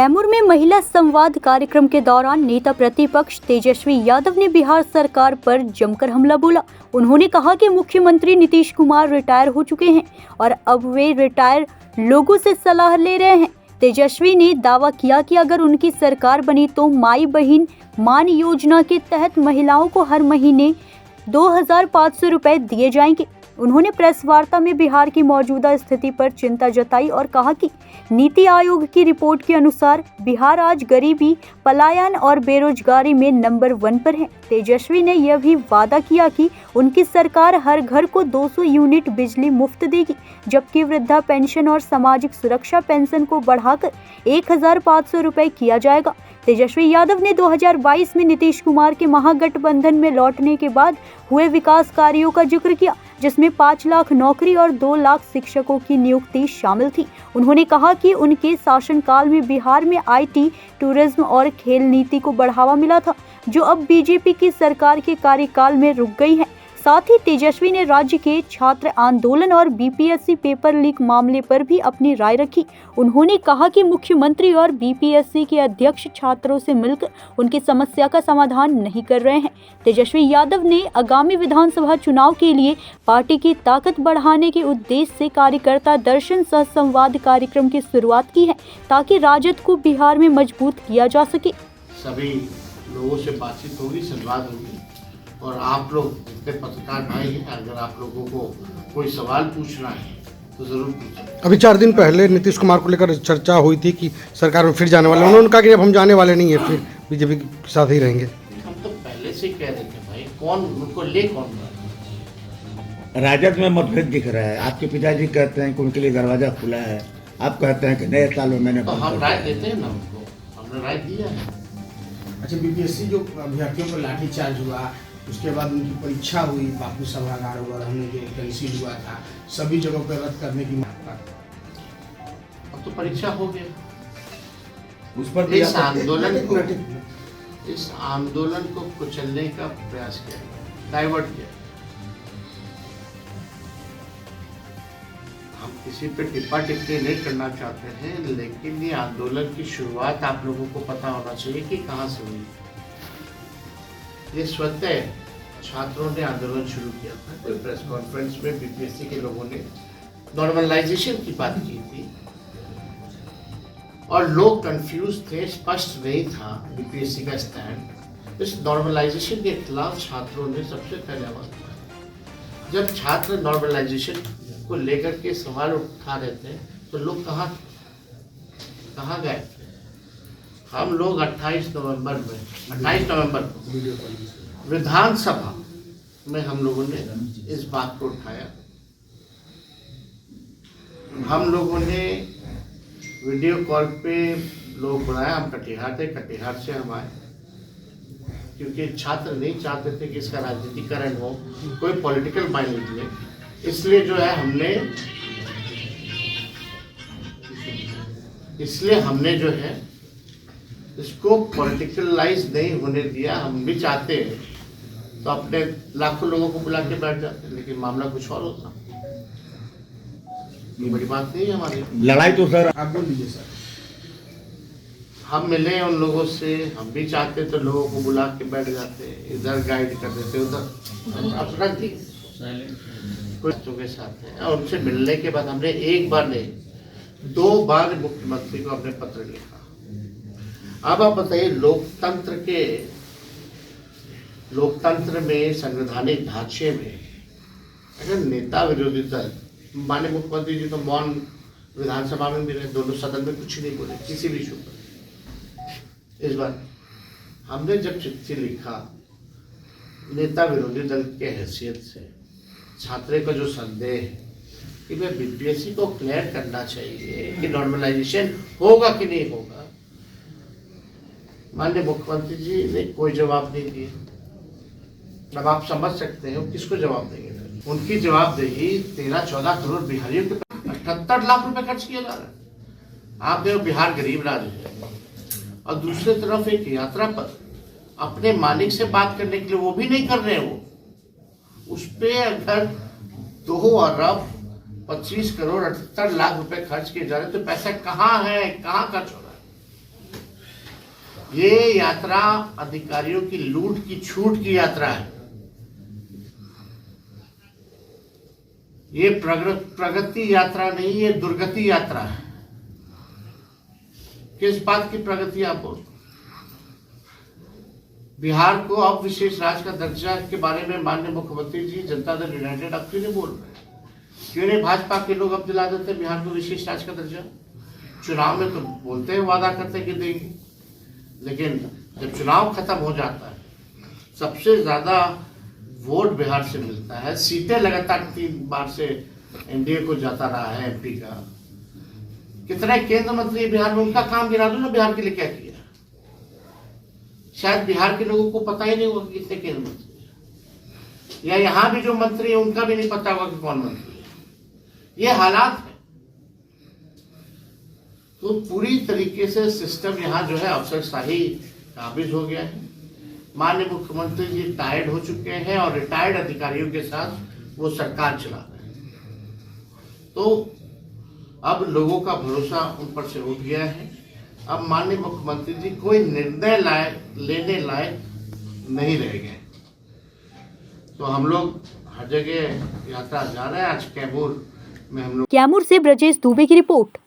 कैमूर में महिला संवाद कार्यक्रम के दौरान नेता प्रतिपक्ष तेजस्वी यादव ने बिहार सरकार पर जमकर हमला बोला। उन्होंने कहा कि मुख्यमंत्री नीतीश कुमार रिटायर हो चुके हैं और अब वे रिटायर लोगों से सलाह ले रहे हैं। तेजस्वी ने दावा किया कि अगर उनकी सरकार बनी तो माई बहन मान योजना के तहत महिलाओं को हर महीने 2500 रुपए दिए जाएंगे। उन्होंने प्रेस वार्ता में बिहार की मौजूदा स्थिति पर चिंता जताई और कहा कि नीति आयोग की रिपोर्ट के अनुसार बिहार आज गरीबी, पलायन और बेरोजगारी में नंबर 1 पर है। तेजस्वी ने यह भी वादा किया कि उनकी सरकार हर घर को 200 यूनिट बिजली मुफ्त देगी, जबकि वृद्धा पेंशन और सामाजिक सुरक्षा पेंशन को बढ़ाकर 1500 रुपए किया जाएगा। तेजस्वी यादव ने 2022 में नीतीश कुमार के महागठबंधन में लौटने के बाद हुए विकास कार्यों का जिक्र किया, जिसमें 5 लाख नौकरी और 2 लाख शिक्षकों की नियुक्ति शामिल थी। उन्होंने कहा कि उनके शासनकाल में बिहार में IT, टूरिज्म और खेल नीति को बढ़ावा मिला था, जो अब बीजेपी की सरकार के कार्यकाल में रुक गई है। साथ ही तेजस्वी ने राज्य के छात्र आंदोलन और BPSC पेपर लीक मामले पर भी अपनी राय रखी। उन्होंने कहा कि मुख्यमंत्री और BPSC के अध्यक्ष छात्रों से मिलकर उनकी समस्या का समाधान नहीं कर रहे हैं। तेजस्वी यादव ने आगामी विधानसभा चुनाव के लिए पार्टी की ताकत बढ़ाने के उद्देश्य से कार्यकर्ता दर्शन सह संवाद कार्यक्रम की शुरुआत की है, ताकि राजद को बिहार में मजबूत किया जा सके। सभी लोगों से बातचीत होगी, संवाद होगी और आप लोग जितने पत्रकार भाई हैं, अगर आप लोगों को कोई सवाल पूछना है तो जरूर पूछें। अभी 4 दिन पहले नीतीश कुमार को लेकर चर्चा हुई थी कि सरकार में फिर जाने वाले, उन्होंने कहा कि अब हम जाने वाले नहीं है, फिर बीजेपी के साथ ही रहेंगे। हम तो पहले से ही कह रहे थे भाई, कौन उनको ले कौन रहा। राजद में मतभेद दिख रहा है। आपके पिताजी कहते हैं कि उनके लिए दरवाजा खुला है, आप कहते हैं कि नए साल में मैंने तो हम राय देते हैं ना उनको, हमने राय दिया है। अच्छा, BPSC जो अभ्यर्थियों पर लाठीचार्ज हुआ, उसके बाद उनकी परीक्षा हुई, बापू सभागार वगैरह हमने जो कैंसिल हुआ था, सभी जगहों पर रद्द करने की मांग कर। अब तो परीक्षा हो गया। उस पर इस आंदोलन को कुचलने का प्रयास किया, डाइवर्ट किया। हम किसी पे टिप्पा टिप्पणी नहीं करना चाहते हैं, लेकिन ये आंदोलन की शुरुआत आप लोगों को पता होना चाहिए कि कहाँ से हुई। ये स्वतः छात्रों ने आंदोलन शुरू किया था। कोई प्रेस कॉन्फ्रेंस में BPSC के लोगों ने नॉर्मलाइजेशन की बात की थी और लोग कंफ्यूज थे, स्पष्ट नहीं था BPSC का स्टैंड। इस नॉर्मलाइजेशन के खिलाफ छात्रों ने सबसे पहले आवाज उठाई। जब छात्र नॉर्मलाइजेशन को लेकर के सवाल उठा रहे थे तो लोग कहाँ गए थे। हम लोग 28 नवंबर को विधानसभा में हम लोगों ने इस बात को उठाया। हम लोगों ने वीडियो कॉल पे लोग बुलाया। हम कटिहार थे, कटिहार से हम आए क्योंकि छात्र नहीं चाहते थे कि इसका राजनीतिकरण हो, कोई पॉलिटिकल माइंड ले। इसलिए जो है हमने जो है इसको पॉलिटिकलाइज नहीं होने दिया। हम भी चाहते हैं तो अपने लाखों लोगों को बुला के बैठ जाते, लेकिन मामला कुछ और होता। ये बड़ी बात नहीं है हमारी लड़ाई। तो सर आप बोल दीजिए सर। हम मिले उन लोगों से, हम भी चाहते तो लोगों को बुला के बैठ जाते, इधर गाइड कर देते, उधर अपना बच्चों के साथ है। और उनसे मिलने के बाद हमने एक बार नहीं 2 बार मुख्यमंत्री को अपने पत्र लिखा। अब आप बताइए, लोकतंत्र में, संवैधानिक ढांचे में अगर नेता विरोधी दल, माननीय मुख्यमंत्री जी तो मौन विधानसभा में भी रहे, दोनों सदन में कुछ नहीं बोले किसी भी इशू पर। इस बार हमने जब चिट्ठी लिखा नेता विरोधी दल के हैसियत से, छात्रों का जो संदेह है कि मैं BPSC को क्लियर करना चाहिए कि नॉर्मलाइजेशन होगा कि नहीं होगा, माननीय मुख्यमंत्री जी ने कोई जवाब नहीं दिया। अब आप समझ सकते हैं किसको जवाब देंगे। उनकी जवाबदेही 13-14 करोड़ बिहारियों के 78 लाख रुपए खर्च किया जा रहा है। आप देखो, बिहार गरीब राज्य है और दूसरी तरफ एक यात्रा पर अपने मालिक से बात करने के लिए वो भी नहीं कर रहे। वो उस पे अगर 2 अरब 25 करोड़ 78 लाख रुपए खर्च किए जा रहे, तो पैसा कहाँ है, कहाँ खर्च हो रहा है। ये यात्रा अधिकारियों की लूट की छूट की यात्रा है। ये प्रगति यात्रा नहीं, ये दुर्गति यात्रा है। किस बात की प्रगति आप बोलते? बिहार को अब विशेष राज्य का दर्जा के बारे में माननीय मुख्यमंत्री जी जनता दल यूनाइटेड अब क्यों नहीं बोल रहे? क्यों नहीं भाजपा के लोग अब दिला देते बिहार को विशेष राज्य का दर्जा? चुनाव में तो बोलते हैं, वादा करते हैं कि देंगे, लेकिन जब चुनाव खत्म हो जाता है, सबसे ज्यादा वोट बिहार से मिलता है, सीटें लगातार 3 बार से एनडीए को जाता रहा है एमपी का। कितने केंद्र मंत्री बिहार में, उनका काम गिरा दो ना, बिहार के लिए क्या किया। शायद बिहार के लोगों को पता ही नहीं होगा कितने केंद्र मंत्री, या यहाँ भी जो मंत्री है उनका भी नहीं पता होगा कि कौन मंत्री है। ये हालात है। तो पूरी तरीके से सिस्टम यहाँ जो है अफसरशाही काबिज हो गया है। माननीय मुख्यमंत्री जी टायर्ड हो चुके हैं और रिटायर्ड अधिकारियों के साथ वो सरकार चला रहे हैं। तो अब लोगों का भरोसा उन पर से उठ गया है। अब माननीय मुख्यमंत्री जी कोई निर्णय लेने लायक नहीं रह गए। तो हम लोग हर जगह यात्रा जा रहे हैं। आज कैमूर में हम लोग कैमूर से ब्रजेश दुबे की रिपोर्ट।